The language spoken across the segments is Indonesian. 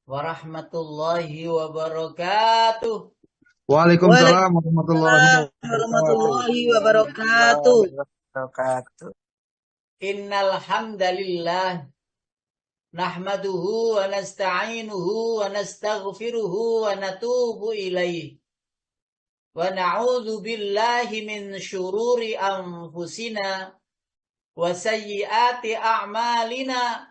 warahmatullahi wabarakatuh. Waalaikumsalam warahmatullahi Waalaikumsalam wabarakatuh. warahmatullahi wabarakatuh. Wabarakatuh. Innal hamdalillah nahmaduhu wa nasta'inuhu wa nastaghfiruhu wa natubu ilaih. Wa na'udzu billahi min syururi anfusina wa sayyiati a'malina.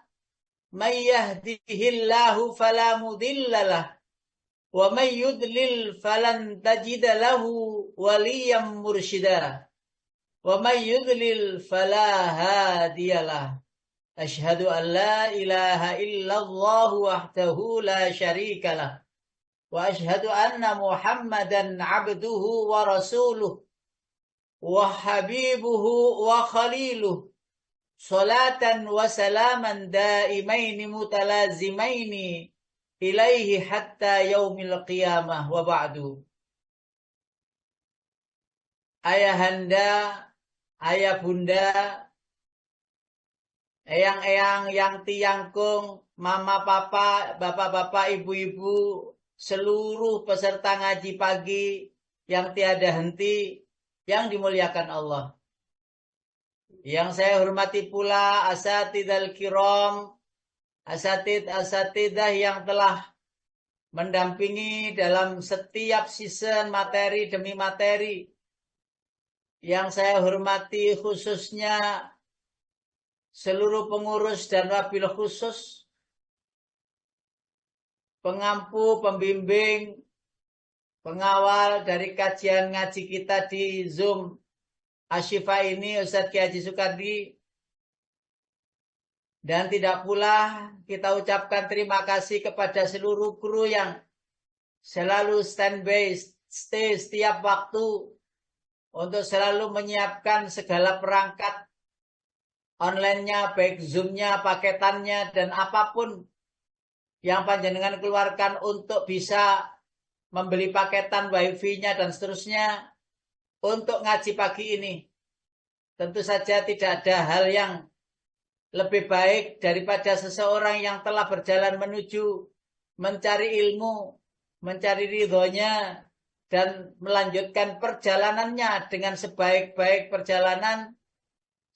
Man yahdihillahu fala mudhillalah wa man yudlil falan tajida lahu waliyan mursyida. Wa may yudlil fala hadiyalah. Asyhadu an la ilaha illallah wahdahu la syarikalah. Wa asyhadu anna Muhammadan abduhu wa rasuluh wa habibuhu wa khaliluh. Salatan wa salaman daimaini mutalazimaini ilaihi hatta yaumil qiyamah wa ba'du. Ayahanda, ayah bunda, eyang-eyang, yang tiangkung, mama papa, bapak-bapak, ibu-ibu, seluruh peserta ngaji pagi yang tiada henti, yang dimuliakan Allah. Yang saya hormati pula asatidal kiram, asatidah yang telah mendampingi dalam setiap season materi demi materi. Yang saya hormati khususnya seluruh pengurus dan wabil khusus, pengampu, pembimbing, pengawal dari kajian ngaji kita di Zoom Asyifa ini, Ustadz Ki Haji Sukardi. Dan tidak pula kita ucapkan terima kasih kepada seluruh kru yang selalu standby, stay setiap waktu untuk selalu menyiapkan segala perangkat online-nya, baik Zoom-nya, paketannya, dan apapun yang panjenengan keluarkan untuk bisa membeli paketan wifi-nya dan seterusnya untuk ngaji pagi ini. Tentu saja tidak ada hal yang lebih baik daripada seseorang yang telah berjalan menuju mencari ilmu, mencari ridhonya, dan melanjutkan perjalanannya dengan sebaik-baik perjalanan,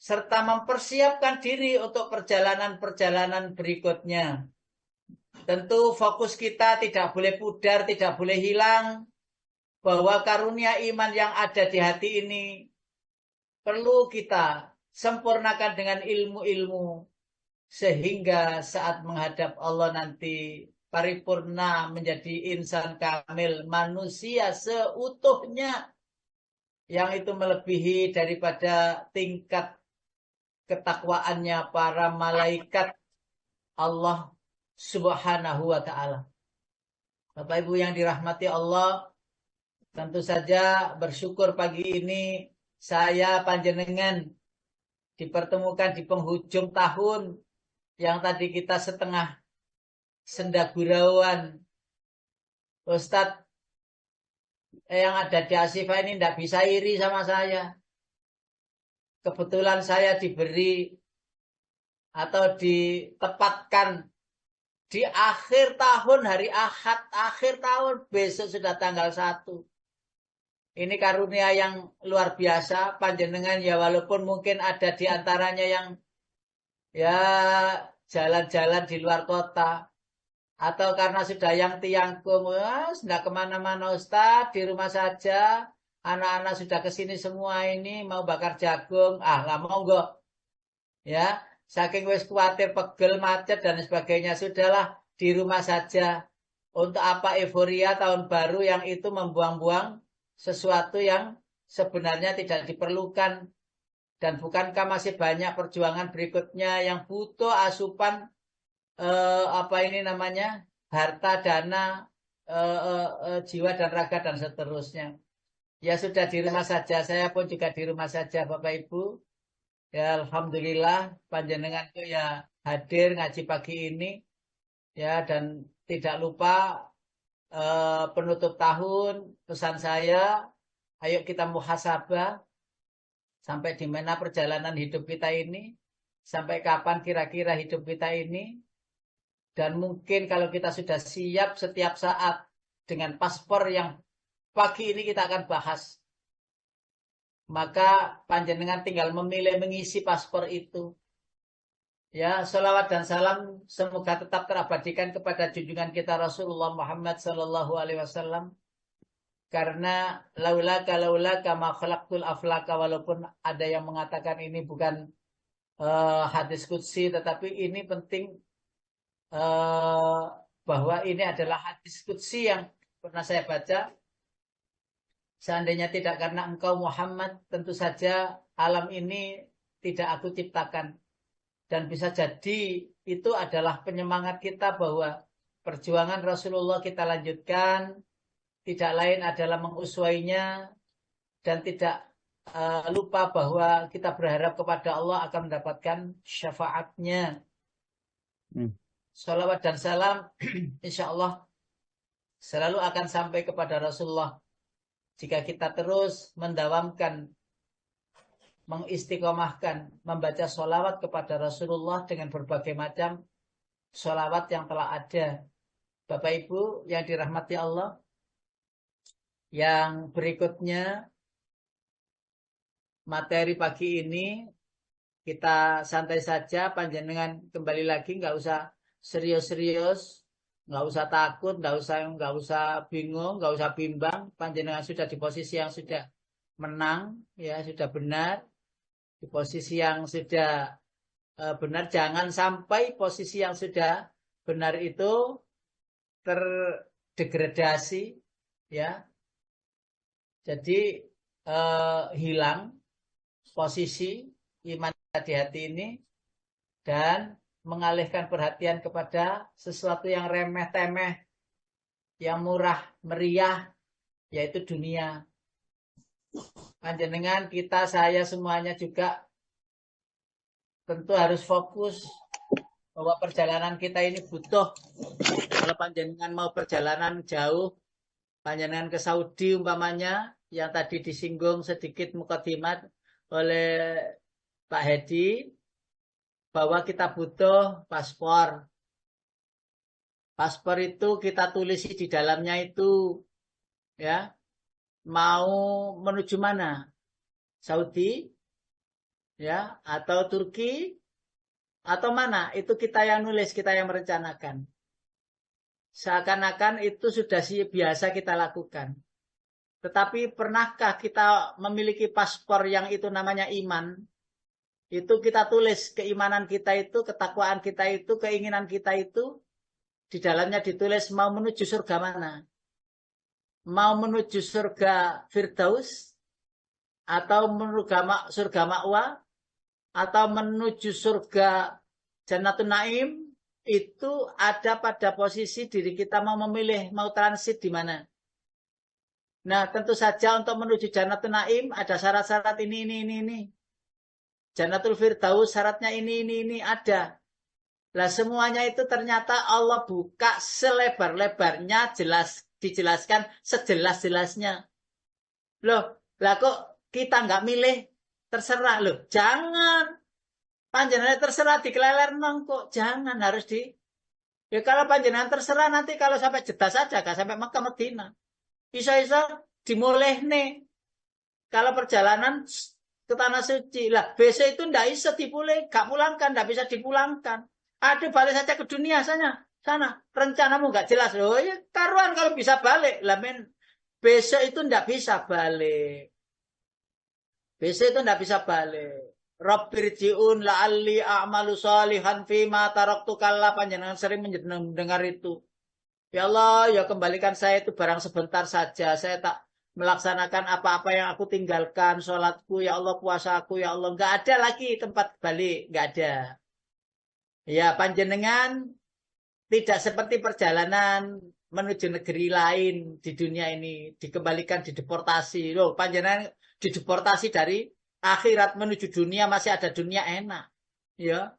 serta mempersiapkan diri untuk perjalanan-perjalanan berikutnya. Tentu fokus kita tidak boleh pudar, tidak boleh hilang, bahwa karunia iman yang ada di hati ini perlu kita sempurnakan dengan ilmu-ilmu, sehingga saat menghadap Allah nanti paripurna menjadi insan kamil, manusia seutuhnya, yang itu melebihi daripada tingkat ketakwaannya para malaikat Allah Subhanahu wa ta'ala. Bapak Ibu yang dirahmati Allah, tentu saja bersyukur pagi ini saya panjenengan dipertemukan di penghujung tahun yang tadi kita setengah sendagurauan. Ustadz yang ada di Asyifa ini tidak bisa iri sama saya. Kebetulan saya diberi atau ditempatkan di akhir tahun, hari Ahad, akhir tahun, besok sudah tanggal 1. Ini karunia yang luar biasa, panjenengan ya, walaupun mungkin ada di antaranya yang ya jalan-jalan di luar kota, atau karena sudah yang tiangkum, sudah kemana-mana Ustadz, di rumah saja, anak-anak sudah kesini semua ini, mau bakar jagung, lah monggo. Ya, saking wis khawatir pegel, macet, dan sebagainya, sudahlah di rumah saja. Untuk apa euforia tahun baru yang itu membuang-buang sesuatu yang sebenarnya tidak diperlukan. Dan bukankah masih banyak perjuangan berikutnya yang butuh asupan harta, dana, jiwa dan raga dan seterusnya. Ya sudah di rumah saja, saya pun juga di rumah saja Bapak Ibu. Ya alhamdulillah panjenengan itu ya hadir ngaji pagi ini. Ya, dan tidak lupa penutup tahun pesan saya, ayo kita muhasabah sampai di mana perjalanan hidup kita ini, sampai kapan kira-kira hidup kita ini. Dan mungkin kalau kita sudah siap setiap saat dengan paspor yang pagi ini kita akan bahas, maka panjenengan tinggal memilih mengisi paspor itu. Ya, sholawat dan salam semoga tetap terabadikan kepada junjungan kita Rasulullah Muhammad Sallallahu Alaihi Wasallam. Karena laulaka ma khalaqtul aflaka, walaupun ada yang mengatakan ini bukan hadis qudsi, tetapi ini penting bahwa ini adalah hadis qudsi yang pernah saya baca. Seandainya tidak karena engkau Muhammad, tentu saja alam ini tidak aku ciptakan. Dan bisa jadi itu adalah penyemangat kita bahwa perjuangan Rasulullah kita lanjutkan, tidak lain adalah menguswainya, dan tidak lupa bahwa kita berharap kepada Allah akan mendapatkan syafaatnya. Salawat dan salam insya Allah selalu akan sampai kepada Rasulullah jika kita terus mendawamkan, mengistiqomahkan, membaca sholawat kepada Rasulullah dengan berbagai macam sholawat yang telah ada. Bapak Ibu yang dirahmati Allah, yang berikutnya materi pagi ini kita santai saja, panjenengan kembali lagi, nggak usah serius-serius, nggak usah takut, nggak usah bingung, nggak usah bimbang. Panjenengan sudah di posisi yang sudah menang, ya sudah benar. Di posisi yang sudah benar, jangan sampai posisi yang sudah benar itu terdegradasi, ya. Jadi hilang posisi iman di hati ini dan mengalihkan perhatian kepada sesuatu yang remeh-temeh, yang murah meriah, yaitu dunia. Panjenengan, kita, saya semuanya juga tentu harus fokus bahwa perjalanan kita ini butuh. Kalau panjenengan mau perjalanan jauh, panjenengan ke Saudi umpamanya, yang tadi disinggung sedikit mukadimat oleh Pak Hedi, bahwa kita butuh paspor. Paspor itu kita tulis di dalamnya itu, ya, mau menuju mana? Saudi, ya, atau Turki, atau mana? Itu kita yang nulis, kita yang merencanakan. Seakan-akan itu sudah biasa kita lakukan. Tetapi pernahkah kita memiliki paspor yang itu namanya iman? Itu kita tulis keimanan kita itu, ketakwaan kita itu, keinginan kita itu, di dalamnya ditulis mau menuju surga mana? Mau menuju surga Firdaus, atau menuju surga Ma'wa, atau menuju surga Jannatun Naim, itu ada pada posisi diri kita mau memilih, mau transit di mana. Nah, tentu saja untuk menuju Jannatun Naim ada syarat-syarat ini. Jannatul Firdaus syaratnya ini ada. Lah semuanya itu ternyata Allah buka selebar-lebarnya, dijelaskan sejelas-jelasnya. Loh, lah kok kita nggak milih? Terserah loh, jangan. Panjenengan terserah dikeleler nong kok, jangan harus di. Ya kalau panjenengan terserah nanti kalau sampai Jeddah saja, gak sampai Makkah Madinah. Bisa-bisa dimulai nih. Kalau perjalanan ke tanah suci lah, besok itu ndak bisa dipulih, gak pulangkan, ndak bisa dipulangkan. Ada balik saja ke dunia sana, rencanamu nggak jelas loh. Ya karuan kalau bisa balik, lah men besok itu ndak bisa balik. Besok itu ndak bisa balik. Rabbirji'un la'alli a'malu shalihan fima taraktu, kalla, panjenengan sering mendengar itu. Ya Allah, ya kembalikan saya itu barang sebentar saja. Saya tak melaksanakan apa-apa yang aku tinggalkan, sholatku, ya Allah, puasaku, ya Allah. Nggak ada lagi tempat balik, nggak ada. Ya, panjenengan tidak seperti perjalanan menuju negeri lain di dunia ini, dikembalikan, dideportasi. Loh, panjenengan dideportasi dari akhirat menuju dunia, masih ada dunia enak. Ya,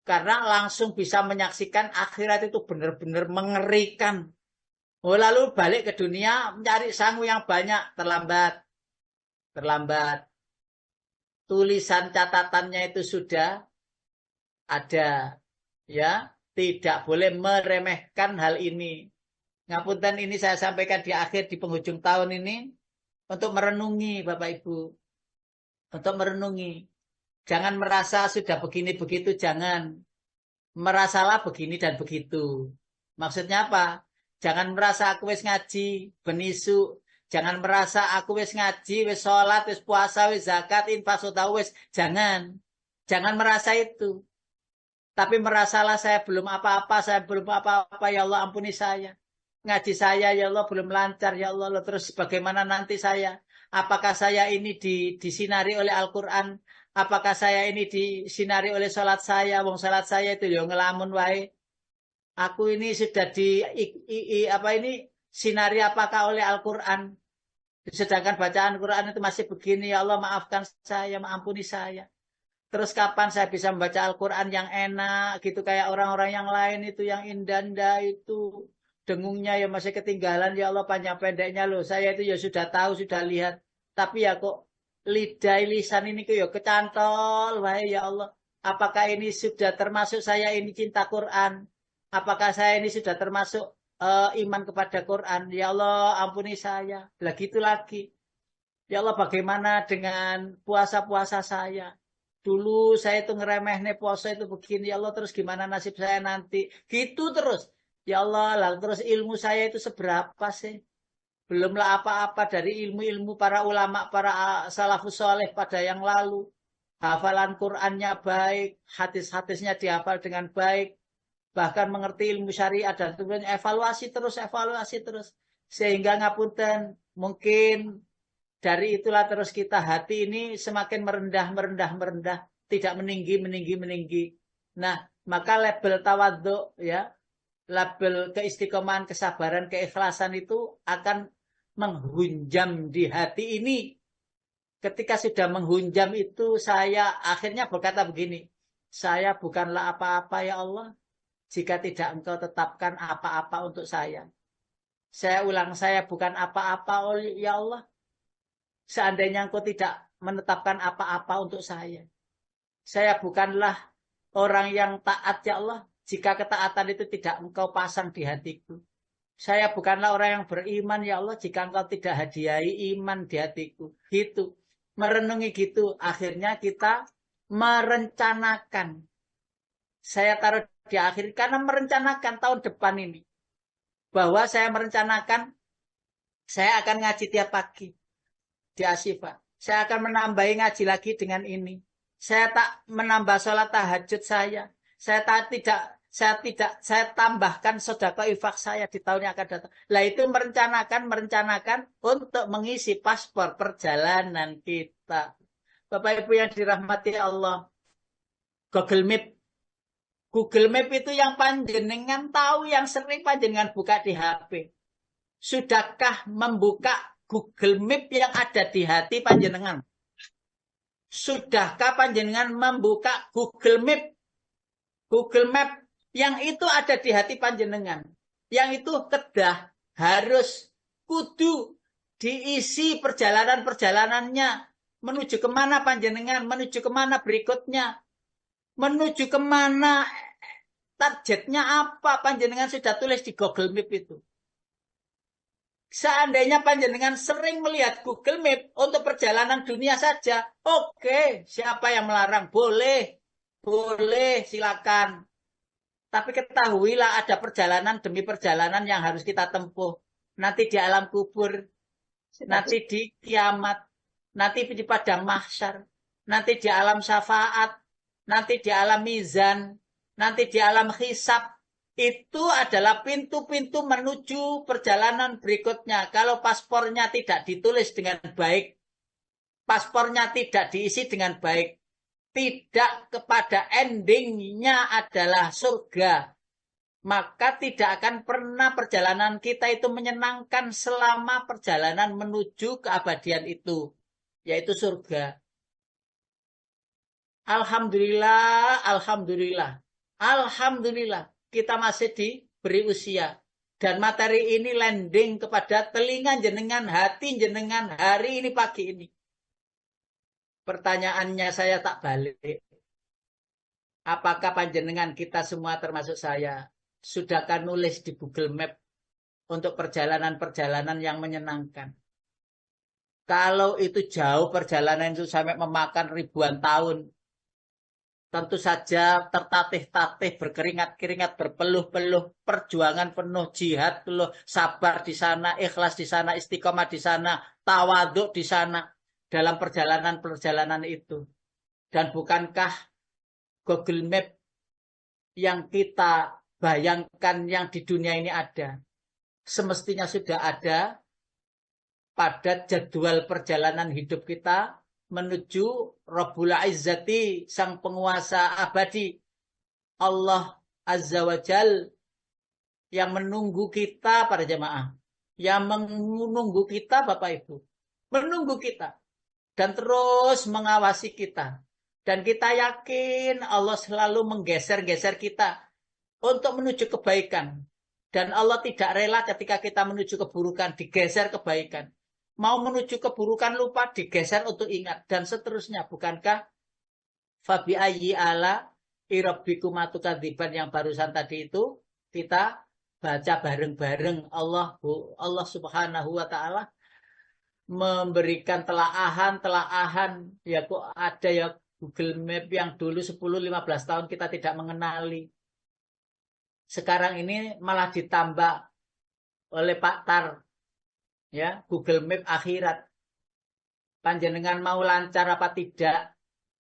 karena langsung bisa menyaksikan akhirat itu benar-benar mengerikan. Oh, lalu balik ke dunia mencari sangu yang banyak, terlambat. Tulisan catatannya itu sudah ada, ya. Tidak boleh meremehkan hal ini. Ngapunten, ini saya sampaikan di akhir, di penghujung tahun ini, untuk merenungi Bapak Ibu. Untuk merenungi. Jangan merasa sudah begini begitu, jangan. Merasalah begini dan begitu. Maksudnya apa? Jangan merasa aku wis ngaji, benisu. Jangan merasa aku wis ngaji, wis sholat, wis puasa, wis zakat, infak, sedekah, wis. Jangan. Jangan merasa itu. Tapi merasalah saya belum apa-apa, saya belum apa-apa, ya Allah ampuni saya. Ngaji saya, ya Allah belum lancar, ya Allah. Terus bagaimana nanti saya? Apakah saya ini disinari oleh Al-Quran? Apakah saya ini disinari oleh sholat saya? Wong sholat saya itu ya ngelamun wae. Aku ini sudah sinari apakah oleh Al-Quran? Sedangkan bacaan Quran itu masih begini, ya Allah maafkan saya, ampuni saya. Terus kapan saya bisa membaca Al-Quran yang enak gitu kayak orang-orang yang lain itu yang indah-indah itu dengungnya ya masih ketinggalan, ya Allah panjang pendeknya loh. Saya itu ya sudah tahu, sudah lihat. Tapi ya kok lisan ini ya kecantol, wahai ya Allah. Apakah ini sudah termasuk saya ini cinta Quran? Apakah saya ini sudah termasuk iman kepada Quran? Ya Allah ampuni saya. Lagi itu lagi. Ya Allah bagaimana dengan puasa-puasa saya? Dulu saya itu ngeremeh nih puasa itu begini, ya Allah terus gimana nasib saya nanti? Gitu terus. Ya Allah, lalu terus ilmu saya itu seberapa sih? Belumlah apa-apa dari ilmu-ilmu para ulama, para salafus soleh pada yang lalu. Hafalan Qur'annya baik, hadis-hadisnya dihafal dengan baik, bahkan mengerti ilmu syariat dan kemudian evaluasi terus. Sehingga ngapunten, mungkin dari itulah terus kita hati ini semakin merendah, tidak meninggi. Nah, maka label tawadhu ya, label keistiqomahan, kesabaran, keikhlasan itu akan menghunjam di hati ini. Ketika sudah menghunjam itu saya akhirnya berkata begini, saya bukanlah apa-apa ya Allah jika tidak Engkau tetapkan apa-apa untuk saya. Saya ulang, saya bukan apa-apa ya Allah seandainya Engkau tidak menetapkan apa-apa untuk saya. Saya bukanlah orang yang taat ya Allah jika ketaatan itu tidak Engkau pasang di hatiku. Saya bukanlah orang yang beriman ya Allah jika Engkau tidak hadiahi iman di hatiku. Gitu. Merenungi gitu. Akhirnya kita merencanakan. Saya taruh di akhir karena merencanakan tahun depan ini. Bahwa saya merencanakan saya akan ngaji tiap pagi di Asyifa. Saya akan menambahi ngaji lagi dengan ini. Saya tak menambah sholat tahajud saya. Saya tambahkan sedekah infak saya di tahun yang akan datang. Lah itu merencanakan untuk mengisi paspor perjalanan kita. Bapak Ibu yang dirahmati Allah. Google Map itu yang panjenengan tahu, yang sering panjenengan buka di HP. Sudahkah membuka Google Map yang ada di hati panjenengan? Sudahkah panjenengan membuka Google Map? Google Map yang itu ada di hati panjenengan. Yang itu kedah harus kudu diisi perjalanan-perjalanannya. Menuju kemana panjenengan? Menuju kemana berikutnya? Menuju kemana? Targetnya apa? Panjenengan sudah tulis di Google Map itu. Seandainya panjenengan sering melihat Google Map untuk perjalanan dunia saja, oke, siapa yang melarang? Boleh, silakan. Tapi ketahuilah ada perjalanan demi perjalanan yang harus kita tempuh. Nanti di alam kubur, nanti di kiamat, nanti di padang mahsyar, nanti di alam syafaat, nanti di alam mizan, nanti di alam hisab. Itu adalah pintu-pintu menuju perjalanan berikutnya. Kalau paspornya tidak ditulis dengan baik, paspornya tidak diisi dengan baik, tidak kepada endingnya adalah surga, maka tidak akan pernah perjalanan kita itu menyenangkan selama perjalanan menuju keabadian itu, yaitu surga. Alhamdulillah. Kita masih diberi usia. Dan materi ini landing kepada telinga jenengan, hati jenengan hari ini, pagi ini. Pertanyaannya saya tak balik. apakah panjenengan kita semua termasuk saya sudahkah nulis di Google Map untuk perjalanan-perjalanan yang menyenangkan? Kalau itu jauh perjalanan itu sampai memakan ribuan tahun, tentu saja tertatih-tatih, berkeringat-keringat, berpeluh-peluh, perjuangan penuh, jihad penuh, sabar di sana, ikhlas di sana, istiqomah di sana, tawaduk di sana, dalam perjalanan-perjalanan itu. Dan bukankah Google Map yang kita bayangkan yang di dunia ini ada, semestinya sudah ada pada jadwal perjalanan hidup kita menuju Rabbul Izzati, sang penguasa abadi, Allah Azza wa Jal, yang menunggu kita para jemaah, yang menunggu kita Bapak Ibu, menunggu kita dan terus mengawasi kita, dan kita yakin Allah selalu menggeser-geser kita untuk menuju kebaikan, dan Allah tidak rela ketika kita menuju keburukan digeser kebaikan. Mau menuju keburukan lupa digeser untuk ingat, dan seterusnya. Bukankah fabi ayyi ala irabbikum atukadziban yang barusan tadi itu kita baca bareng-bareng. Allah Subhanahu wa taala memberikan telaahan ya, kok ada ya Google Map yang dulu 10-15 tahun kita tidak mengenali. Sekarang ini malah ditambah oleh Pak Tar, ya, Google Map akhirat. Panjenengan mau lancar apa tidak,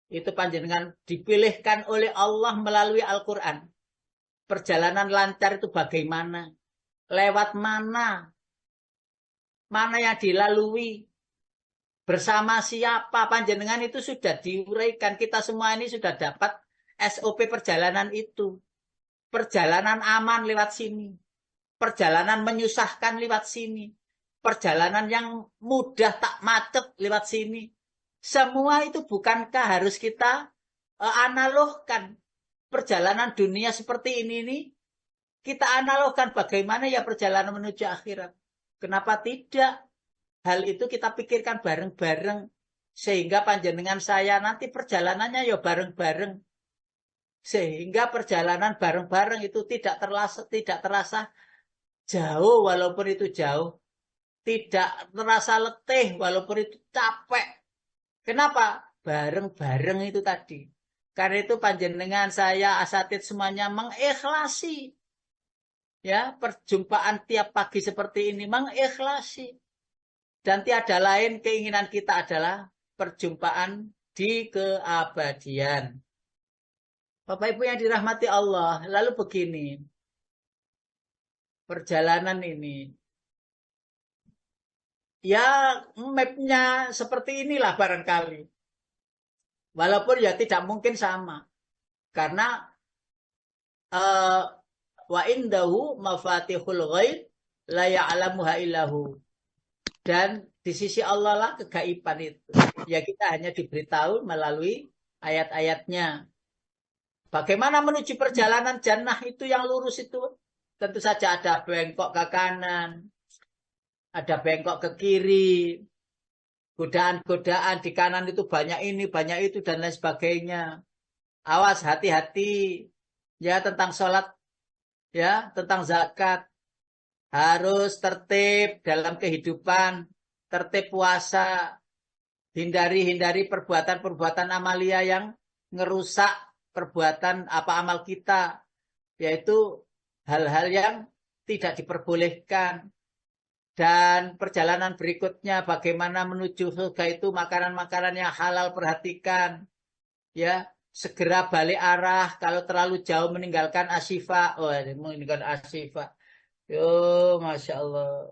itu panjenengan dipilihkan oleh Allah melalui Al-Quran. Perjalanan lancar itu bagaimana, lewat mana yang dilalui, bersama siapa, panjenengan itu sudah diuraikan. Kita semua ini sudah dapat SOP perjalanan itu. Perjalanan aman lewat sini, perjalanan menyusahkan lewat sini, perjalanan yang mudah tak macet lewat sini. Semua itu bukankah harus kita analogkan? Perjalanan dunia seperti ini nih, kita analogkan bagaimana ya perjalanan menuju akhirat. Kenapa tidak? Hal itu kita pikirkan bareng-bareng, sehingga panjenengan saya nanti perjalanannya ya bareng-bareng. Sehingga perjalanan bareng-bareng itu tidak terasa jauh walaupun itu jauh. Tidak terasa letih walaupun itu capek. Kenapa? Bareng-bareng itu tadi. Karena itu panjenengan saya asatid semuanya mengikhlasi, ya, perjumpaan tiap pagi seperti ini, mengikhlasi. Dan tiada lain keinginan kita adalah perjumpaan di keabadian. Bapak Ibu yang dirahmati Allah, lalu begini, perjalanan ini, ya mapnya seperti inilah barangkali. Walaupun ya tidak mungkin sama. Karena wa indahu mafatihul ghaib la ya'lamuha illahu. Dan di sisi Allah lah kegaiban itu. Ya kita hanya diberitahu melalui ayat-ayatnya. Bagaimana menuju perjalanan jannah itu yang lurus itu? Tentu saja ada bengkok ke kanan, ada bengkok ke kiri, godaan-godaan di kanan itu banyak ini, banyak itu, dan lain sebagainya. Awas, hati-hati ya tentang sholat, ya tentang zakat. Harus tertib dalam kehidupan, tertib puasa, hindari perbuatan-perbuatan amalia yang ngerusak perbuatan amal kita, yaitu hal-hal yang tidak diperbolehkan. Dan perjalanan berikutnya bagaimana menuju surga itu makanan-makanan yang halal, perhatikan, ya, segera balik arah. Kalau terlalu jauh meninggalkan asyifa, meninggalkan asyifa, yo Masya Allah,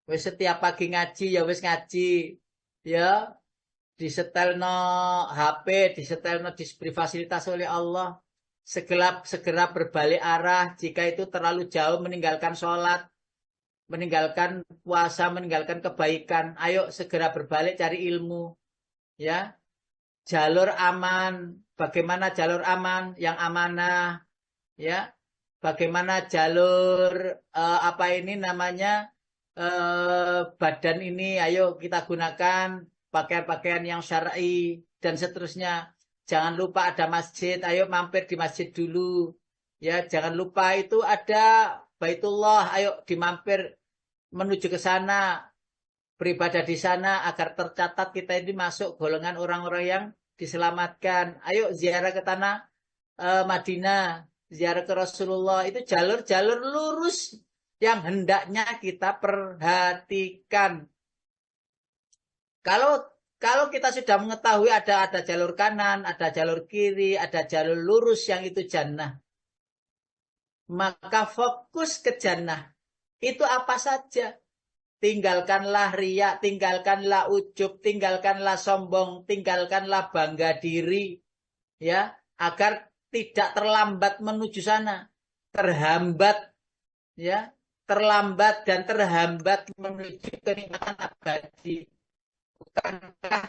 wis setiap pagi ngaji ya wis ngaji, ya, disetelno HP, disetelno, diberi fasilitas oleh Allah. Segera berbalik arah jika itu terlalu jauh meninggalkan sholat, meninggalkan puasa, meninggalkan kebaikan. Ayo segera berbalik cari ilmu, ya. Jalur aman, bagaimana jalur aman yang amanah, ya. Bagaimana jalur apa ini namanya, badan ini, ayo kita gunakan pakaian-pakaian yang syar'i dan seterusnya. jangan lupa ada masjid, ayo mampir di masjid dulu. Ya, jangan lupa itu ada Baitullah, ayo dimampir menuju ke sana, beribadah di sana agar tercatat kita ini masuk golongan orang-orang yang diselamatkan. Ayo ziarah ke tanah Madinah, ziarah ke Rasulullah, itu jalur-jalur lurus yang hendaknya kita perhatikan. Kalau kita sudah mengetahui ada jalur kanan, ada jalur kiri, ada jalur lurus yang itu jannah, maka fokus ke jannah. Itu apa saja. Tinggalkanlah riya, tinggalkanlah ujub, tinggalkanlah sombong, tinggalkanlah bangga diri, ya, agar tidak terlambat menuju sana, terhambat, ya, terlambat dan terhambat menuju kenikmatan abadi. Bukankah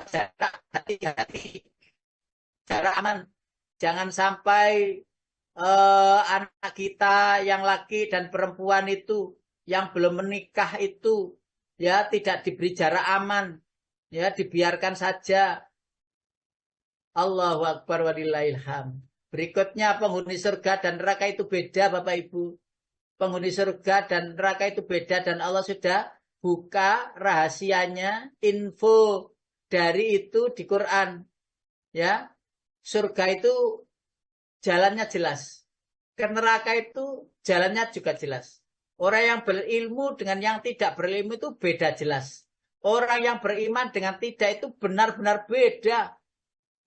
jarak hati-hati, jarak aman, jangan sampai anak kita yang laki dan perempuan itu yang belum menikah itu ya tidak diberi jarak aman, ya dibiarkan saja. Allahu Akbar walillahil hamd. Berikutnya penghuni surga dan neraka itu beda Bapak Ibu. Penghuni surga dan neraka itu beda dan Allah sudah buka rahasianya, info dari itu di Quran. Ya, surga itu jalannya jelas. Ke neraka itu jalannya juga jelas. Orang yang berilmu dengan yang tidak berilmu itu beda jelas. Orang yang beriman dengan tidak itu benar-benar beda.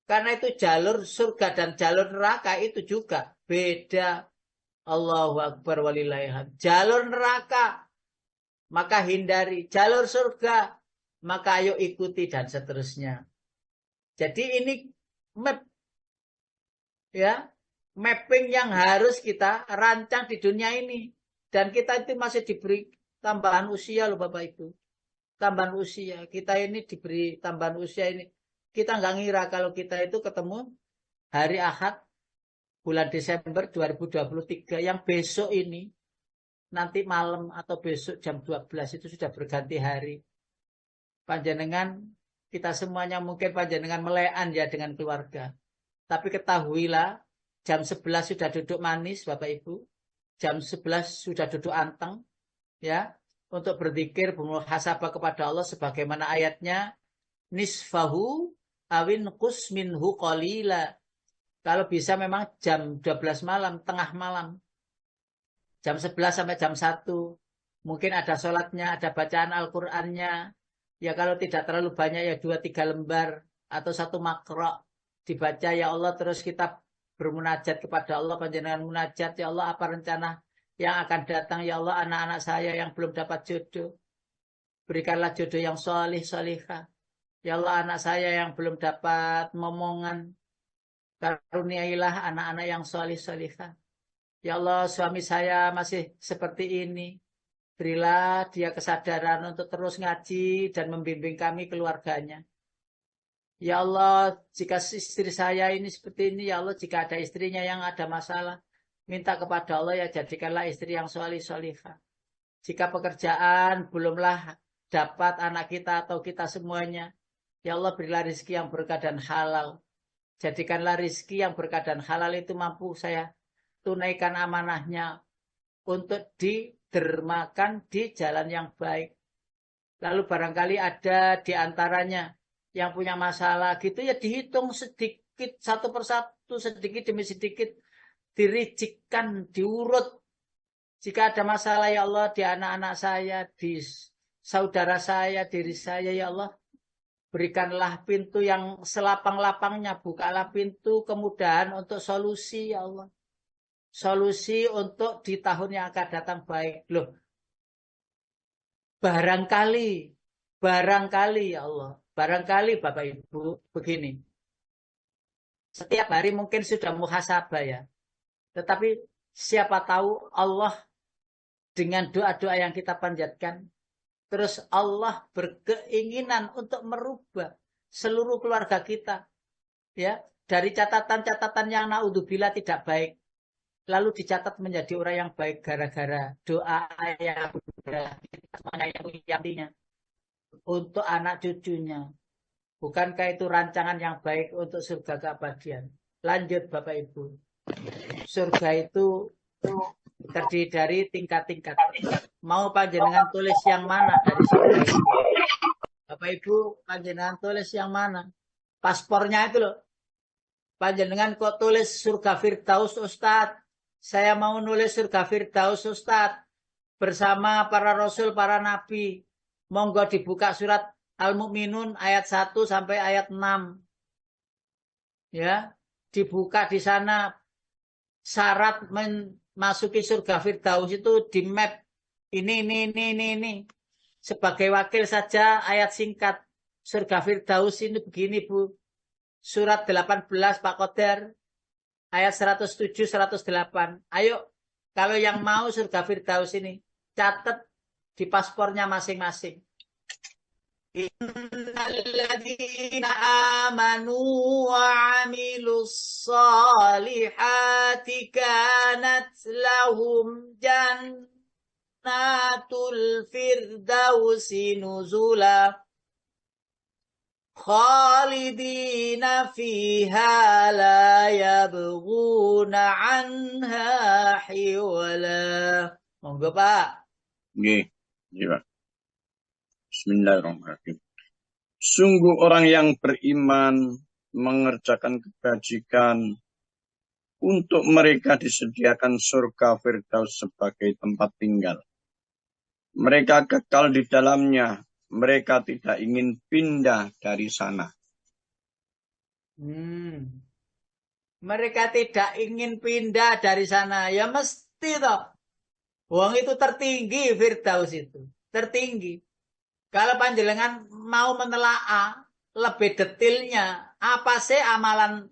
Karena itu jalur surga dan jalur neraka itu juga beda. Allahu Akbar walillahilhamd. Jalur neraka, maka hindari. Jalur surga, maka ayo ikuti dan seterusnya. Jadi ini map, ya, mapping yang harus kita rancang di dunia ini. Dan kita itu masih diberi tambahan usia loh Bapak Ibu. Tambahan usia. Kita ini diberi tambahan usia ini. Kita nggak ngira kalau kita itu ketemu hari Ahad bulan Desember 2023 yang besok ini, nanti malam atau besok jam 12 itu sudah berganti hari. Panjenengan, kita semuanya mungkin panjenengan melean ya dengan keluarga. Tapi ketahuilah jam 11 sudah duduk manis Bapak Ibu. Jam 11 sudah duduk anteng, ya, untuk berzikir bermuhasabah kepada Allah sebagaimana ayatnya, nisfahu awin qus minhu qalila. Kalau bisa memang jam 12 malam, tengah malam. Jam 11 sampai jam 1. Mungkin ada sholatnya, ada bacaan Al-Qur'annya. Ya kalau tidak terlalu banyak ya 2-3 lembar atau 1 makro dibaca ya Allah, terus kita bermunajat kepada Allah, panjenengan munajat, ya Allah apa rencana yang akan datang, ya Allah anak-anak saya yang belum dapat jodoh, berikanlah jodoh yang solih solihah, ya Allah anak saya yang belum dapat momongan, karuniailah anak-anak yang solih solihah, ya Allah suami saya masih seperti ini, berilah dia kesadaran untuk terus ngaji dan membimbing kami keluarganya. Ya Allah, jika istri saya ini seperti ini, ya Allah, jika ada istrinya yang ada masalah, minta kepada Allah ya jadikanlah istri yang solih-solihah. Jika pekerjaan belumlah dapat anak kita atau kita semuanya, ya Allah berilah rizki yang berkah dan halal. Jadikanlah rizki yang berkah dan halal itu mampu saya tunaikan amanahnya untuk didermakan di jalan yang baik. Lalu barangkali ada di antaranya yang punya masalah gitu ya dihitung sedikit satu persatu, sedikit demi sedikit diricikkan, diurut. Jika ada masalah ya Allah di anak-anak saya, di saudara saya, diri saya ya Allah, berikanlah pintu yang selapang-lapangnya, bukalah pintu kemudahan untuk solusi ya Allah. Solusi untuk di tahun yang akan datang baik. Loh, barangkali ya Allah. Barangkali Bapak Ibu begini. Setiap hari mungkin sudah muhasabah ya. Tetapi siapa tahu Allah dengan doa-doa yang kita panjatkan. Terus Allah berkeinginan untuk merubah seluruh keluarga kita. Ya, dari catatan-catatan yang naudzubillah tidak baik. Lalu dicatat menjadi orang yang baik gara-gara doa yang sudah kita semuanya yang punya untuk anak cucunya. Bukankah itu rancangan yang baik untuk surga keabadian? Lanjut Bapak Ibu. Surga itu terdiri dari tingkat-tingkat. Mau panjenengan tulis yang mana dari surga itu? Bapak Ibu, panjenengan tulis yang mana? Paspornya itu loh. Panjenengan kok tulis surga Firdaus Ustadz. Saya mau nulis surga Firdaus Ustadz. Bersama para rasul, para nabi. Monggo dibuka surat Al-Mu'minun ayat 1 sampai ayat 6. Ya, dibuka di sana syarat memasuki surga Firdaus itu di map. Ini. Sebagai wakil saja ayat singkat. Surga Firdaus ini begini Bu. Surat 18 Pak Qadar. Ayat 107, 108. Ayo, kalau yang mau surga Firdaus ini, catat di paspornya masing-masing. Innalladzina amanu wa amilus salihati kanat lahum jannatul firdausi nuzula khalidina fiha la yabghuna anha hiwala. Monggo Pak. Nggih, Pak. Bismillahirrahmanirrahim. Sungguh orang yang beriman mengerjakan kebajikan, untuk mereka disediakan surga Firdaus sebagai tempat tinggal. Mereka kekal di dalamnya, mereka tidak ingin pindah dari sana. Mereka tidak ingin pindah dari sana. Ya mesti toh. Wong itu tertinggi Firdaus itu. Tertinggi. Kalau panjenengan mau menelaah lebih detailnya, apa sih amalan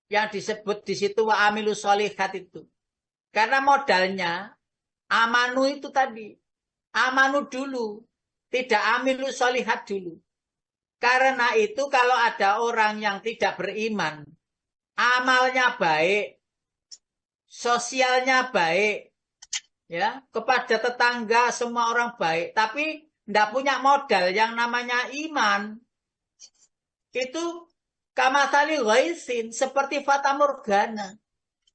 yang disebut di situ wa amilus sholihat itu? Karena modalnya amanu itu tadi. Amanu dulu, tidak amilus sholihat dulu. Karena itu kalau ada orang yang tidak beriman, amalnya baik, sosialnya baik, ya, kepada tetangga semua orang baik, tapi tidak punya modal yang namanya iman, itu kamathali ghaisin, seperti fata morgana,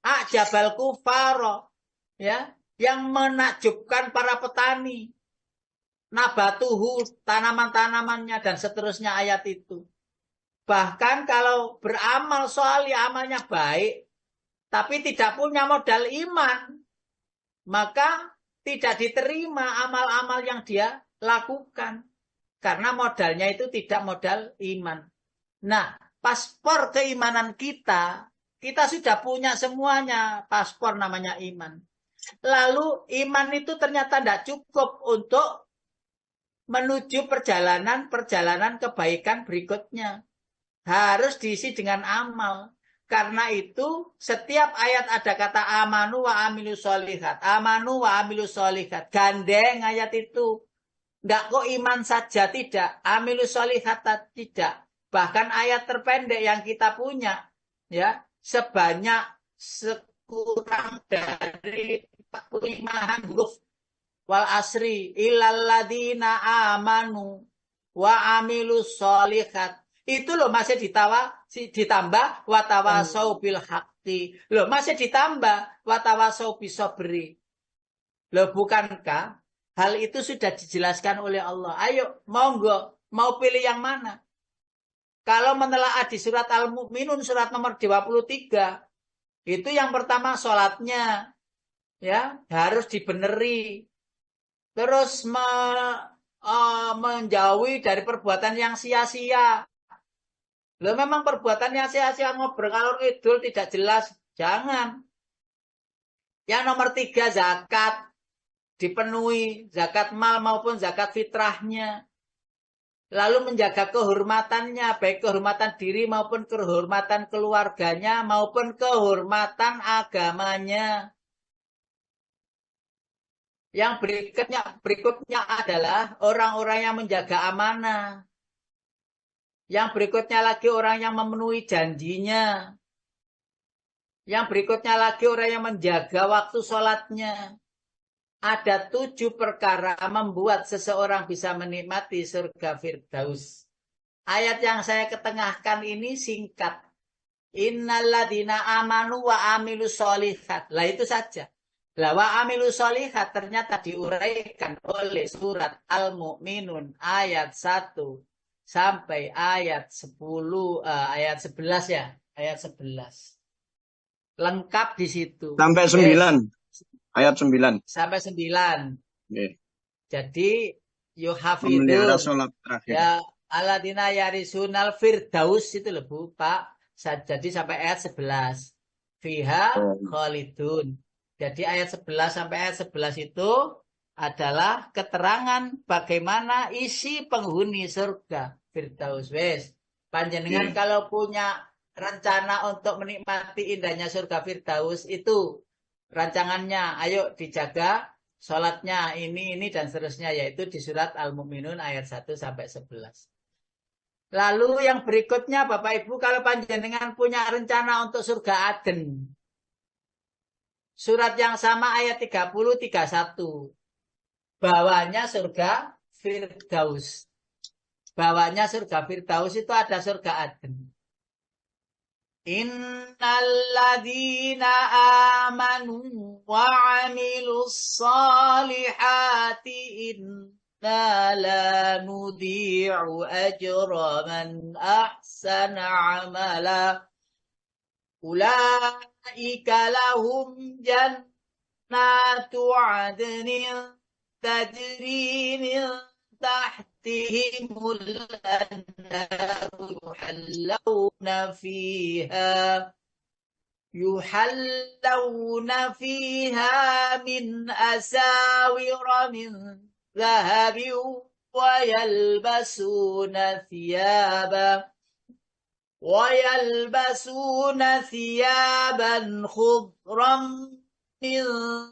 a'jabal kufaro, ya, yang menakjubkan para petani, nabatuhu, tanaman-tanamannya, dan seterusnya ayat itu. Bahkan kalau beramal soalnya amalnya baik, tapi tidak punya modal iman, maka tidak diterima amal-amal yang dia lakukan. Karena modalnya itu tidak modal iman. Nah, paspor keimanan kita sudah punya semuanya. Paspor namanya iman. Lalu iman itu ternyata tidak cukup untuk menuju perjalanan kebaikan berikutnya. Harus diisi dengan amal. Karena itu setiap ayat ada kata amanu wa amilus sholihat. Amanu wa amilus sholihat. Gandeng ayat itu. Enggak kok iman saja, tidak. Amilus sholihat tidak. Bahkan ayat terpendek yang kita punya, ya, sebanyak sekurang dari 45 huruf. Wal asri ilalladzina amanu wa amilus sholihat. Itu loh masih ditambah watawasau bil haqqi. Loh masih ditambah watawasau bisobri. Loh bukankah hal itu sudah dijelaskan oleh Allah? Ayo, monggo, mau pilih yang mana? Kalau menelaah di surat Al-Mu'minun surat nomor 23, itu yang pertama sholatnya, ya, harus dibeneri. Terus menjauhi dari perbuatan yang sia-sia. Loh memang perbuatan yang sia-sia ngobrol kalau idul tidak jelas, jangan. Yang nomor 3 zakat dipenuhi, zakat mal maupun zakat fitrahnya. Lalu menjaga kehormatannya, baik kehormatan diri maupun kehormatan keluarganya maupun kehormatan agamanya. Yang berikutnya adalah orang-orang yang menjaga amanah. Yang berikutnya lagi orang yang memenuhi janjinya. Yang berikutnya lagi orang yang menjaga waktu sholatnya. Ada 7 perkara membuat seseorang bisa menikmati surga Firdaus. ayat yang saya ketengahkan ini singkat. Innalladzina amanu wa amilus solihat. Lah itu saja. Lah wa amilus solihat ternyata diuraikan oleh surat Al-Mu'minun ayat 1 sampai ayat 10 ayat 11 ya, ayat 11. Lengkap di situ. Sampai 9. Ayat 9. Sampai 9. Okay. Jadi Memelihara yuhafidun sholat terakhir. ya aladina yarisunal firdaus itu loh Bu, Pak. Jadi sampai ayat 11. Fiha khalidun. Jadi ayat 11 sampai ayat 11 itu adalah keterangan bagaimana isi penghuni surga firdaus. Wes, panjenengan kalau punya rencana untuk menikmati indahnya surga firdaus itu rancangannya, ayo dijaga sholatnya ini dan seterusnya, yaitu di surat Al-Mu'minun ayat 1 sampai 11. Lalu yang berikutnya Bapak Ibu, kalau panjenengan punya rencana untuk surga Aden, surat yang sama ayat 30-31, bawahnya surga Firdaus. Bawahnya surga Firdaus itu ada surga Aden. Innalladzina amanu wa amilus salihati la nudhi'u ajra man ahsana amala ulaika lahum jannatu adnin tajri min tahtihimul anhar yuhallawna fiha min asawira min ذهب ويلبسون ثيابا خضرا من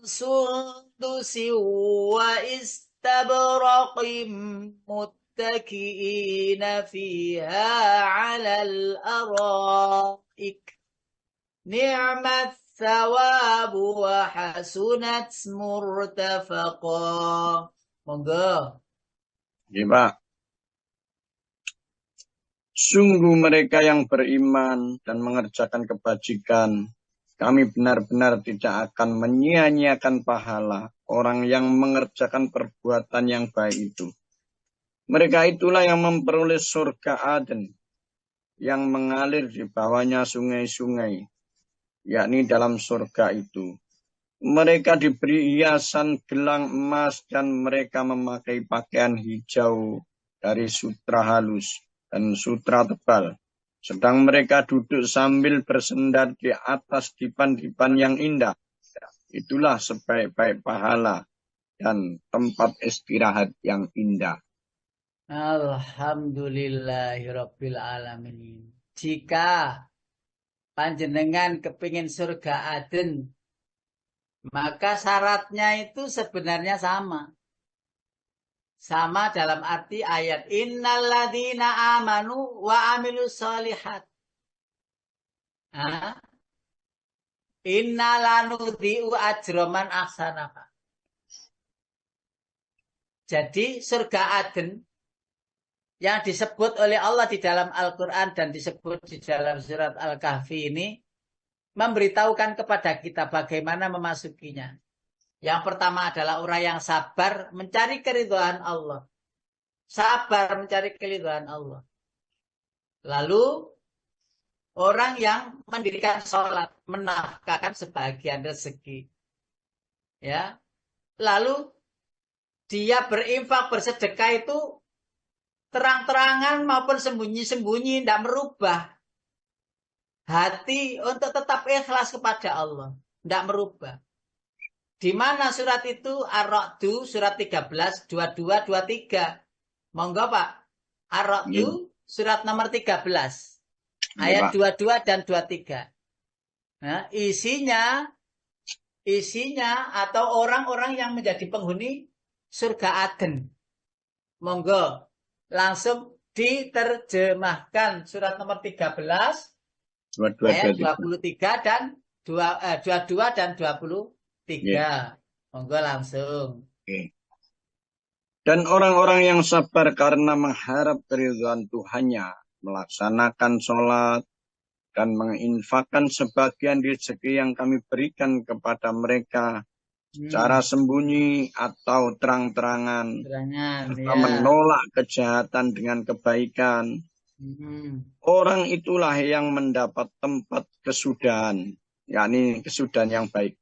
سندس واستبرق متكئين فيها على الأرائك نعم الثواب وحسنت مرتفقا. Monggo. Ya, Pak. Sungguh mereka yang beriman dan mengerjakan kebajikan, kami benar-benar tidak akan menyia-nyiakan pahala orang yang mengerjakan perbuatan yang baik itu. Mereka itulah yang memperoleh surga Aden, yang mengalir di bawahnya sungai-sungai, yakni dalam surga itu. Mereka diberi hiasan gelang emas dan mereka memakai pakaian hijau dari sutra halus dan sutra tebal. Sedang mereka duduk sambil bersendar di atas dipan-dipan yang indah. Itulah sebaik-baik pahala dan tempat istirahat yang indah. Alhamdulillahirabbil alamin. Jika panjenengan kepingin surga Aden, maka syaratnya itu sebenarnya sama. Sama dalam arti ayat innalladzina amanu wa amilus solihat. Inna lanudhi'u ajroman ahsanaka. Jadi surga Aden yang disebut oleh Allah di dalam Al-Quran dan disebut di dalam surat Al-Kahfi ini memberitahukan kepada kita bagaimana memasukinya. Yang pertama adalah orang yang sabar mencari keridhaan Allah. Sabar mencari keridhaan Allah. Lalu orang yang mendirikan sholat, menafkahkan sebagian rezeki. Ya. Lalu dia berinfak, bersedekah itu terang-terangan maupun sembunyi-sembunyi, tidak merubah hati untuk tetap ikhlas kepada Allah. Tidak merubah. Di mana surat itu? Ar-Ra'du surat 13, 22, 23. Monggo Pak. Ar-Ra'du surat nomor 13. Ayat 22 dan 23. Nah, isinya atau orang-orang yang menjadi penghuni surga Aden. Monggo. Langsung diterjemahkan surat nomor 13. Ayat 23 dan 22 dan 23. Monggo langsung. Dan orang-orang yang sabar karena mengharap keridhaan Tuhannya, melaksanakan sholat, dan menginfakkan sebagian rezeki yang kami berikan kepada mereka, secara sembunyi atau terang-terangan, Terangan, serta ya. menolak kejahatan dengan kebaikan. Orang itulah yang mendapat tempat kesudahan, yakni kesudahan yang baik,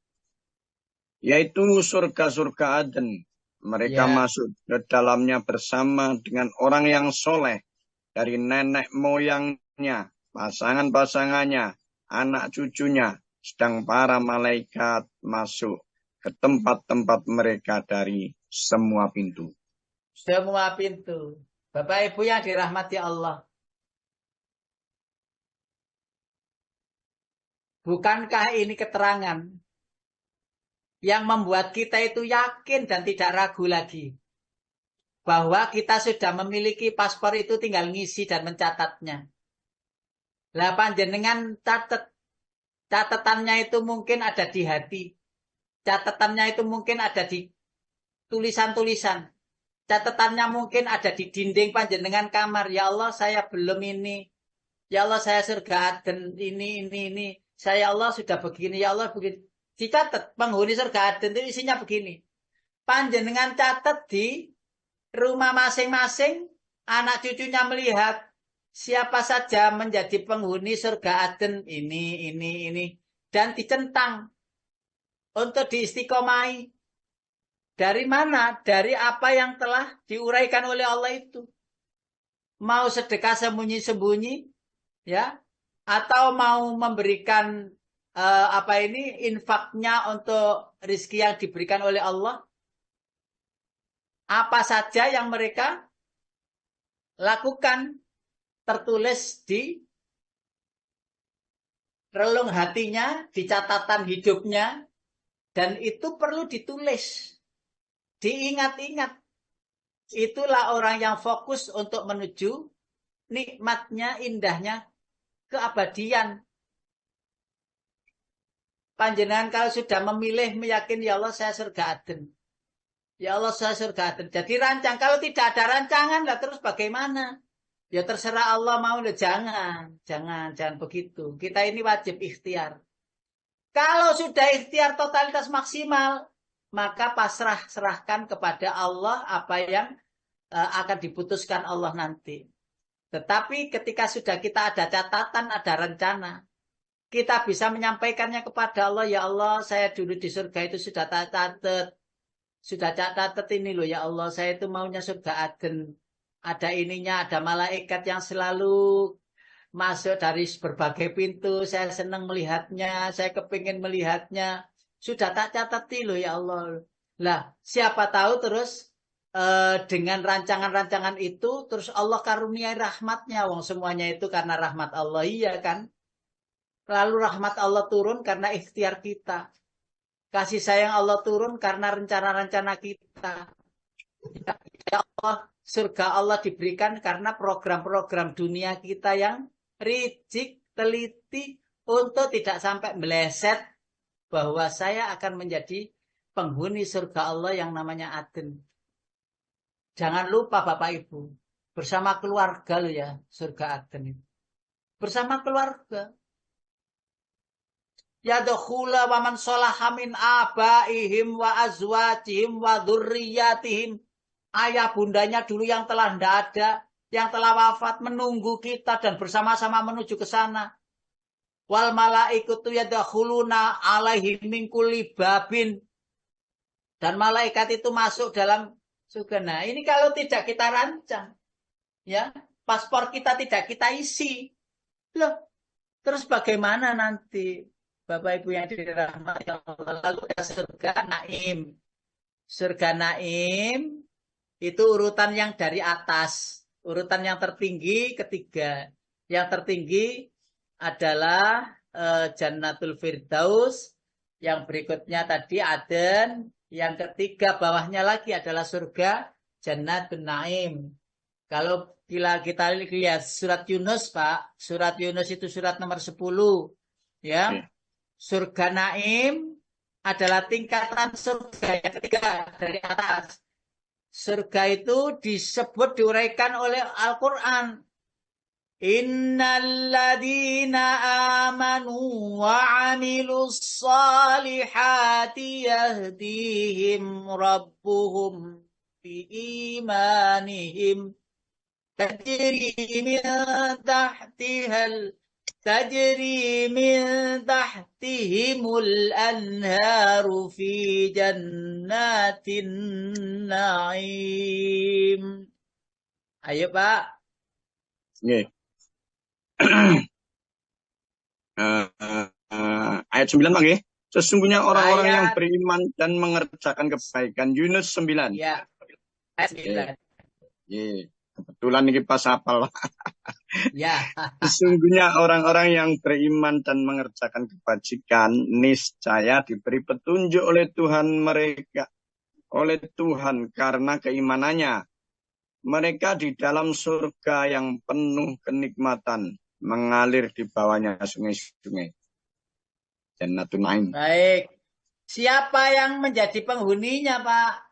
yaitu surga-surga Aden. Mereka Ya. masuk ke dalamnya bersama dengan orang yang soleh dari nenek moyangnya, pasangan-pasangannya, anak cucunya, sedang para malaikat masuk ke tempat-tempat mereka dari semua pintu. Semua pintu. Bapak Ibu yang dirahmati Allah. Bukankah ini keterangan yang membuat kita itu yakin dan tidak ragu lagi bahwa kita sudah memiliki paspor itu, tinggal ngisi dan mencatatnya. Lah panjenengan catatannya itu mungkin ada di hati. Catatannya itu mungkin ada di tulisan-tulisan. Catatannya mungkin ada di dinding panjenengan kamar. Ya Allah, saya belum ini. Ya Allah, saya surga Aden ini. Saya Allah sudah begini. Ya Allah begini. Dicatat penghuni surga Aden itu isinya begini. Panjenengan catat di rumah masing-masing, anak cucunya melihat siapa saja menjadi penghuni surga Aden ini. Dan dicentang untuk diistiqomai. Dari mana? Dari apa yang telah diuraikan oleh Allah itu. Mau sedekah sembunyi-sembunyi, ya, atau mau memberikan infaknya untuk rizki yang diberikan oleh Allah. Apa saja yang mereka lakukan tertulis di relung hatinya, di catatan hidupnya, dan itu perlu ditulis, diingat-ingat. Itulah orang yang fokus untuk menuju nikmatnya, indahnya keabadian. Panjenengan kalau sudah memilih, meyakini ya Allah saya surga Aden. Ya Allah saya surga Aden. Jadi rancang. Kalau tidak ada rancangan lah terus bagaimana? Ya terserah Allah mau. Jangan begitu. Kita ini wajib ikhtiar. Kalau sudah ikhtiar totalitas maksimal, maka serahkan kepada Allah apa yang akan diputuskan Allah nanti. Tetapi ketika sudah kita ada catatan, ada rencana, kita bisa menyampaikannya kepada Allah. Ya Allah, saya dulu di surga itu sudah catat. Sudah catat ini loh ya Allah, saya itu maunya surga Aden. Ada ininya, ada malaikat yang selalu masuk dari berbagai pintu. Saya senang melihatnya, saya kepingin melihatnya. Sudah tak catat loh ya Allah. Lah, siapa tahu terus dengan rancangan-rancangan itu, terus Allah karuniai rahmatnya. Wong semuanya itu karena rahmat Allah, iya kan? Lalu rahmat Allah turun karena ikhtiar kita. Kasih sayang Allah turun karena rencana-rencana kita. Ya Allah, surga Allah diberikan karena program-program dunia kita yang rijik, teliti, untuk tidak sampai meleset bahwa saya akan menjadi penghuni surga Allah yang namanya Aden. Jangan lupa Bapak Ibu, bersama keluarga loh ya, surga Aden itu. Bersama keluarga. Yadkhula wa man sholaha min abaihim wa azwajihim wa dzurriyyatihim. Ayah bundanya dulu yang telah tidak ada, yang telah wafat, menunggu kita dan bersama-sama menuju ke sana. Wal malaikatu yadkhuluna alaihim min kulli babin. Dan malaikat itu masuk dalam surga. Nah, ini kalau tidak kita rancang, ya, paspor kita tidak kita isi. Loh, terus bagaimana nanti? Bapak Ibu yang dirahmati Allah, lalu ada surga Naim. Surga Naim itu urutan yang dari atas. Urutan yang tertinggi ketiga. Yang tertinggi adalah Jannatul Firdaus. Yang berikutnya tadi Aden. Yang ketiga bawahnya lagi adalah surga Jannatul Naim. Kalau kita lihat surat Yunus, Pak. Surat Yunus itu surat nomor 10. Ya. Surga Naim adalah tingkatan surga yang ketiga dari atas. surga itu disebut diuraikan oleh Al-Quran. Innalladzina amanu wa amilus salihati yahdihim rabbuhum biimanihim tajri min tahtihimul anharu fi jannatin na'im. Ayo Pak. Nggih. Ayat 9 Pak nggih. Sesungguhnya orang-orang yang beriman dan mengerjakan kebaikan. Yunus 9. Ya. Ayat 9. Nggih. Kebetulan ini pas hafal. Ya. Sesungguhnya orang-orang yang beriman dan mengerjakan kebajikan niscaya diberi petunjuk oleh Tuhan mereka, oleh Tuhan karena keimanannya. Mereka di dalam surga yang penuh kenikmatan, mengalir di bawahnya sungai-sungai. Jannatun Naim. Baik. Siapa yang menjadi penghuninya, Pak?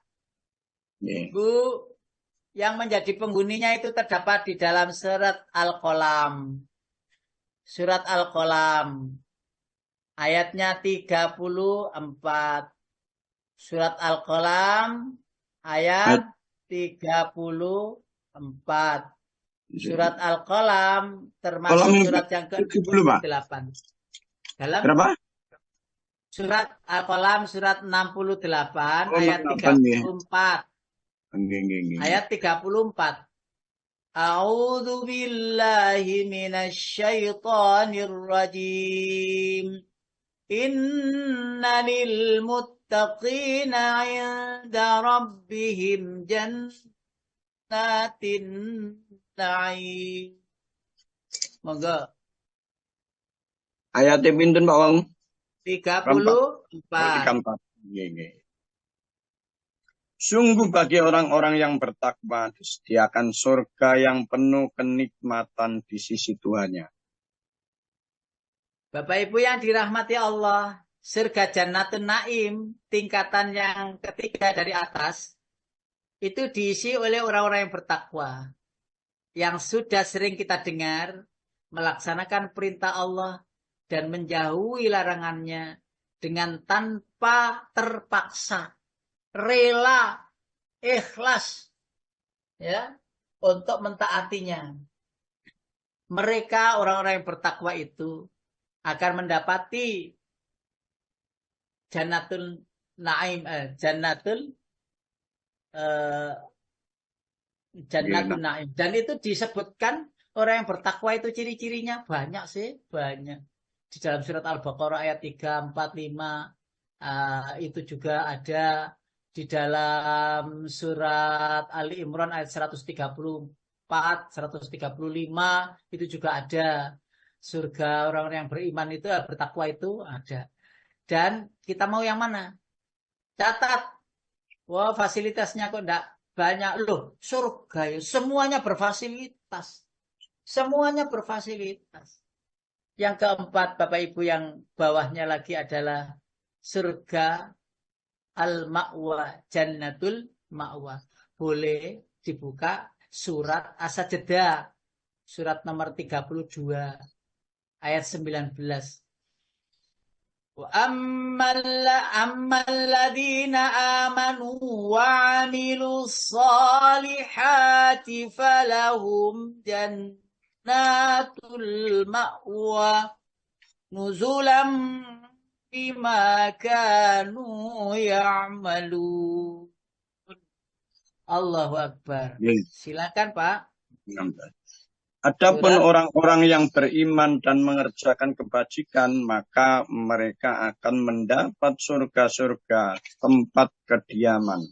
Yeah. Bu, yang menjadi penghuninya itu terdapat di dalam surat Al-Qalam. Surat Al-Qalam. Ayatnya 34. Surat Al-Qalam ayat 34. Surat Al-Qalam termasuk surat yang ke-68. Dalam berapa? Surat Al-Qalam surat 68 ayat 34. Ayat 34. A'udzu billahi minasyaitonir rajim. Inna lil muttaqina 'inda rabbihim jannatin na'im. Monggo. Ayat pinten Pak Wong? 34. Sungguh bagi orang-orang yang bertakwa disediakan surga yang penuh kenikmatan di sisi Tuhannya. Bapak Ibu yang dirahmati Allah, surga Jannatun Naim, tingkatan yang ketiga dari atas, itu diisi oleh orang-orang yang bertakwa, yang sudah sering kita dengar, melaksanakan perintah Allah, dan menjauhi larangannya dengan tanpa terpaksa, rela, ikhlas, ya, untuk mentaatinya. Mereka orang-orang yang bertakwa itu akan mendapati Jannatul Naim, Jannatul Naim. Dan itu disebutkan orang yang bertakwa itu ciri-cirinya banyak sih, banyak. Di dalam surat Al-Baqarah ayat 3, 4, 5 itu juga ada. Di dalam surat Ali Imran ayat 134, 135 itu juga ada. Surga orang-orang yang beriman itu, bertakwa itu ada. Dan kita mau yang mana? Catat. Wah, fasilitasnya kok enggak banyak. Loh, surga ya semuanya berfasilitas. Semuanya berfasilitas. Yang keempat, Bapak Ibu, yang bawahnya lagi adalah surga Al-Ma'wa, Jannatul Ma'wa. Boleh dibuka surat As-Sajdah, surat nomor 32, ayat 19. Wa ammal ladina amanu wa amilus salihati falahum jannatul ma'wa nuzulam bima kanu ya'malun. Allahu Akbar. Silakan Pak. Adapun orang-orang yang beriman dan mengerjakan kebajikan, maka mereka akan mendapat surga-surga tempat kediaman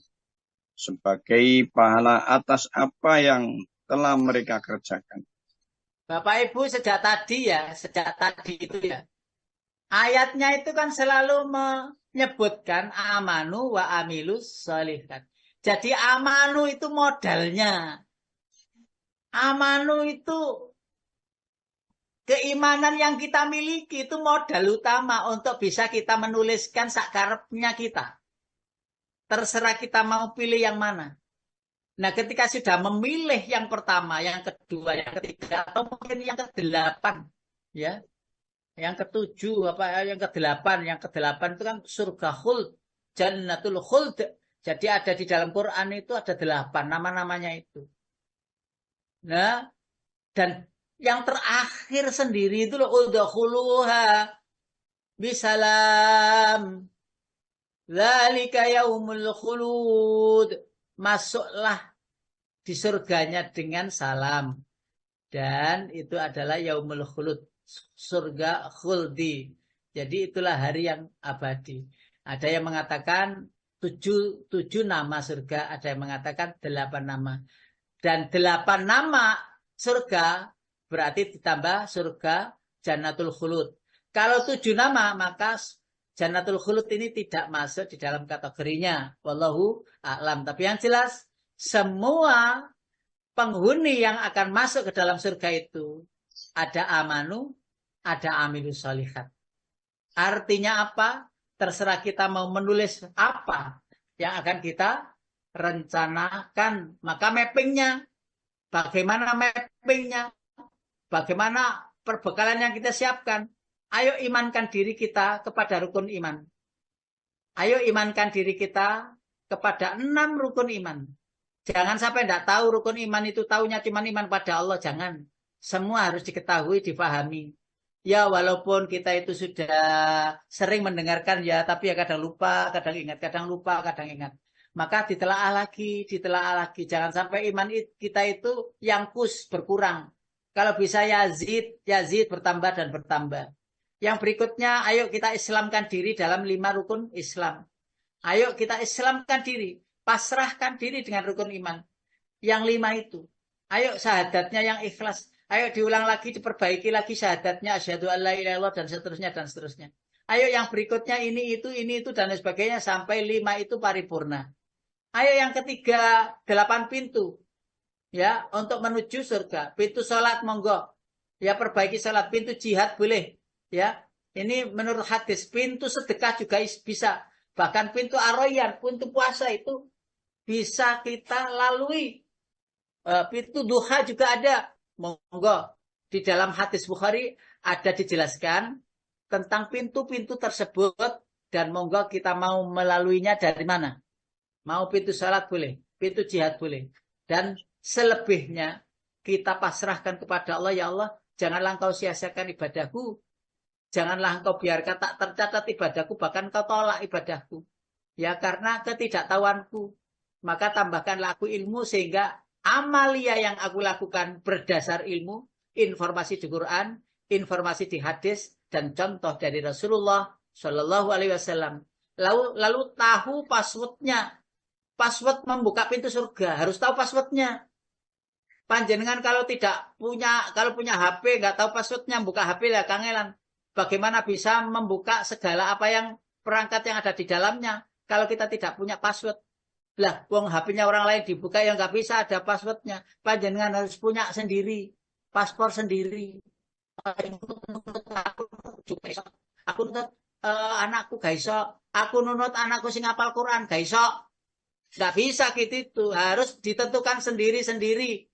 sebagai pahala atas apa yang telah mereka kerjakan. Bapak Ibu, sejak tadi itu ya. Ayatnya itu kan selalu menyebutkan amanu wa amilus sholihat. Jadi amanu itu modalnya. Amanu itu keimanan yang kita miliki, itu modal utama untuk bisa kita menuliskan sakarepnya kita. Terserah kita mau pilih yang mana. Nah, ketika sudah memilih yang pertama, yang kedua, yang ketiga, atau mungkin yang ke-8, ya, yang ke-7, apa, yang ke-8 itu kan surga khuld, jannatul khuld. Jadi ada di dalam Quran itu ada 8 nama-namanya itu. Nah, dan yang terakhir sendiri itu loh, udkhuluha bisalam, dzalika yaumul khulud. Masuklah di surganya dengan salam. Dan itu adalah yaumul khulud, surga khuldi. Jadi itulah hari yang abadi. Ada yang mengatakan 7 nama surga, ada yang mengatakan 8 nama. Dan 8 nama surga berarti ditambah surga Jannatul Khulud. Kalau 7 nama, maka Jannatul Khulud ini tidak masuk di dalam kategorinya. Wallahu a'lam. Tapi yang jelas, semua penghuni yang akan masuk ke dalam surga itu ada amanu, ada amilus sholihat. Artinya apa? Terserah kita mau menulis apa yang akan kita rencanakan. Maka mappingnya, bagaimana mappingnya, bagaimana perbekalan yang kita siapkan. Ayo imankan diri kita kepada rukun iman. Ayo imankan diri kita kepada 6 rukun iman. Jangan sampai tidak tahu rukun iman itu, taunya cuma iman pada Allah. Jangan. Semua harus diketahui, dipahami. Ya walaupun kita itu sudah sering mendengarkan ya, tapi ya kadang lupa, kadang ingat, kadang lupa, kadang ingat. Maka ditelaah lagi, ditelaah lagi. Jangan sampai iman kita itu yang berkurang. Kalau bisa yazid bertambah dan bertambah. Yang berikutnya, ayo kita Islamkan diri dalam 5 rukun Islam. Ayo kita Islamkan diri, pasrahkan diri dengan rukun iman. Yang 5 itu. Ayo syahadatnya yang ikhlas. Ayo diulang lagi, diperbaiki lagi syahadatnya. Asyhadu an la ilaha illallah dan seterusnya dan seterusnya. Ayo yang berikutnya ini itu dan sebagainya sampai 5 itu paripurna. Ayo yang ketiga 8 pintu. Ya, untuk menuju surga. Pintu sholat monggo. Ya, perbaiki sholat. Pintu jihad boleh. Ya, ini menurut hadis. Pintu sedekah juga bisa. Bahkan pintu aroyan, pintu puasa itu bisa kita lalui. Pintu duha juga ada. Monggo. Di dalam hadis Bukhari ada dijelaskan tentang pintu-pintu tersebut. Dan monggo kita mau melaluinya dari mana. Mau pintu salat boleh. Pintu jihad boleh. Dan selebihnya kita pasrahkan kepada Allah. Ya Allah, janganlah engkau sia-siakan ibadahku. Janganlah engkau biarkan tak tercatat ibadahku, bahkan engkau tolak ibadahku. Ya karena ketidaktahuanku. Maka tambahkanlah aku ilmu sehingga amalia yang aku lakukan berdasar ilmu, informasi di Quran, informasi di hadis, dan contoh dari Rasulullah Shallallahu Alaihi Wasallam. Lalu tahu passwordnya. Password membuka pintu surga. Harus tahu passwordnya. Panjenengan kalau punya HP, nggak tahu passwordnya, buka HP lah kangelan. Bagaimana bisa membuka segala apa yang perangkat yang ada di dalamnya kalau kita tidak punya password? Lah, wong HP-nya orang lain dibuka yang nggak bisa ada passwordnya. Panjenengan harus punya sendiri, paspor sendiri. Aku nunut anakku gak iso. Aku nunut anakku sing hafal Quran gak iso. Nggak bisa gitu itu. Harus ditentukan sendiri-sendiri.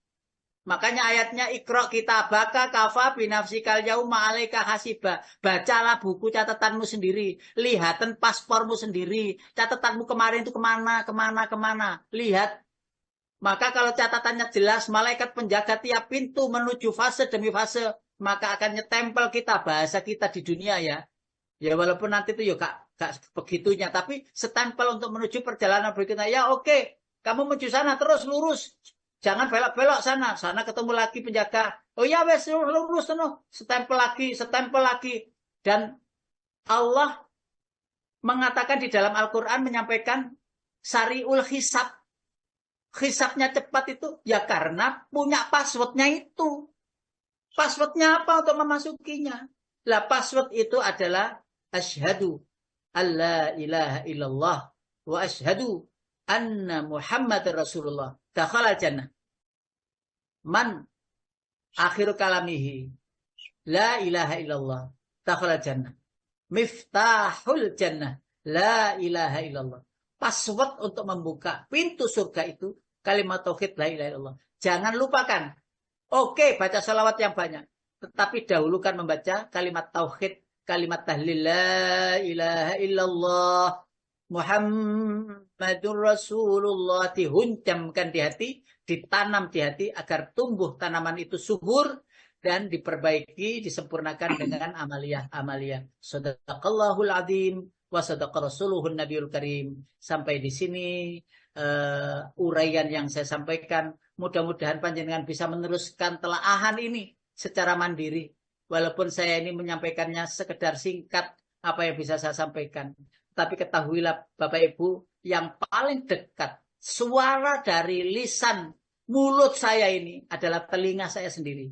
Makanya ayatnya Iqra kitabaka kafa binafsikal yauma 'alaika hasiba. Bacalah buku catatanmu sendiri. Lihatan paspormu sendiri. Catatanmu kemarin itu kemana. Lihat. Maka kalau catatannya jelas, malaikat penjaga tiap pintu menuju fase demi fase. Maka akan nyetempel kita, bahasa kita di dunia ya. Ya walaupun nanti itu ya gak begitunya. Tapi setempel untuk menuju perjalanan berikutnya. Ya oke. Kamu menuju sana terus lurus. Jangan belok-belok sana. Sana ketemu lagi penjaga. Oh ya wes lurus sana. Stempel lagi. Dan Allah mengatakan di dalam Al-Quran menyampaikan syari'ul hisab. Hisabnya cepat itu ya karena punya passwordnya itu. Passwordnya apa untuk memasukinya? Lah password itu adalah asyhadu alla ilaha illallah wa asyhadu anna Muhammad Rasulullah. Dakhala jannah. Man akhiru kalamihi la ilaha illallah dakhala jannah. Miftahul jannah la ilaha illallah. Password untuk membuka pintu surga itu kalimat tauhid la ilaha illallah. Jangan lupakan. Oke, baca salawat yang banyak. Tetapi dahulukan membaca kalimat tauhid, kalimat tahlil la ilaha illallah Muhammadur Rasulullah, dihuncamkan di hati, ditanam di hati agar tumbuh tanaman itu subur dan diperbaiki, disempurnakan dengan amaliyah. Shadaqallahul azim wa sadaqa rasuluhun nabiyul karim. Sampai di sini uraian yang saya sampaikan. Mudah-mudahan panjenengan bisa meneruskan telaahan ini secara mandiri. Walaupun saya ini menyampaikannya sekedar singkat apa yang bisa saya sampaikan. Tapi ketahuilah Bapak Ibu, yang paling dekat suara dari lisan mulut saya ini adalah telinga saya sendiri.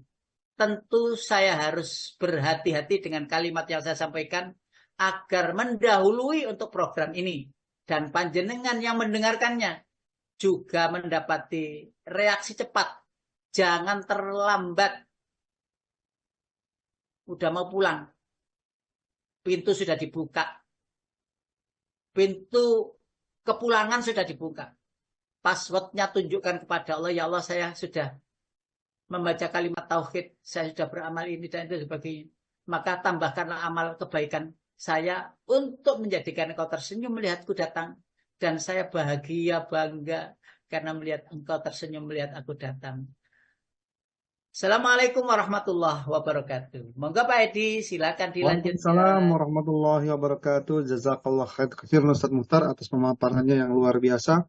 Tentu saya harus berhati-hati dengan kalimat yang saya sampaikan agar mendahului untuk program ini. Dan panjenengan yang mendengarkannya juga mendapati reaksi cepat. Jangan terlambat. Udah mau pulang. Pintu sudah dibuka. Pintu kepulangan sudah dibuka. Passwordnya tunjukkan kepada Allah. Ya Allah, saya sudah membaca kalimat tauhid. Saya sudah beramal ini dan itu sebagainya. Maka tambahkanlah amal kebaikan saya untuk menjadikan engkau tersenyum melihatku datang. Dan saya bahagia, bangga karena melihat engkau tersenyum melihat aku datang. Assalamualaikum warahmatullahi wabarakatuh. Monggo Pak Edi, silakan dilanjutkan. Waalaikumsalam warahmatullahi wabarakatuh. Jazakallah khair katsir Ustaz Muhtar atas pemaparannya yang luar biasa.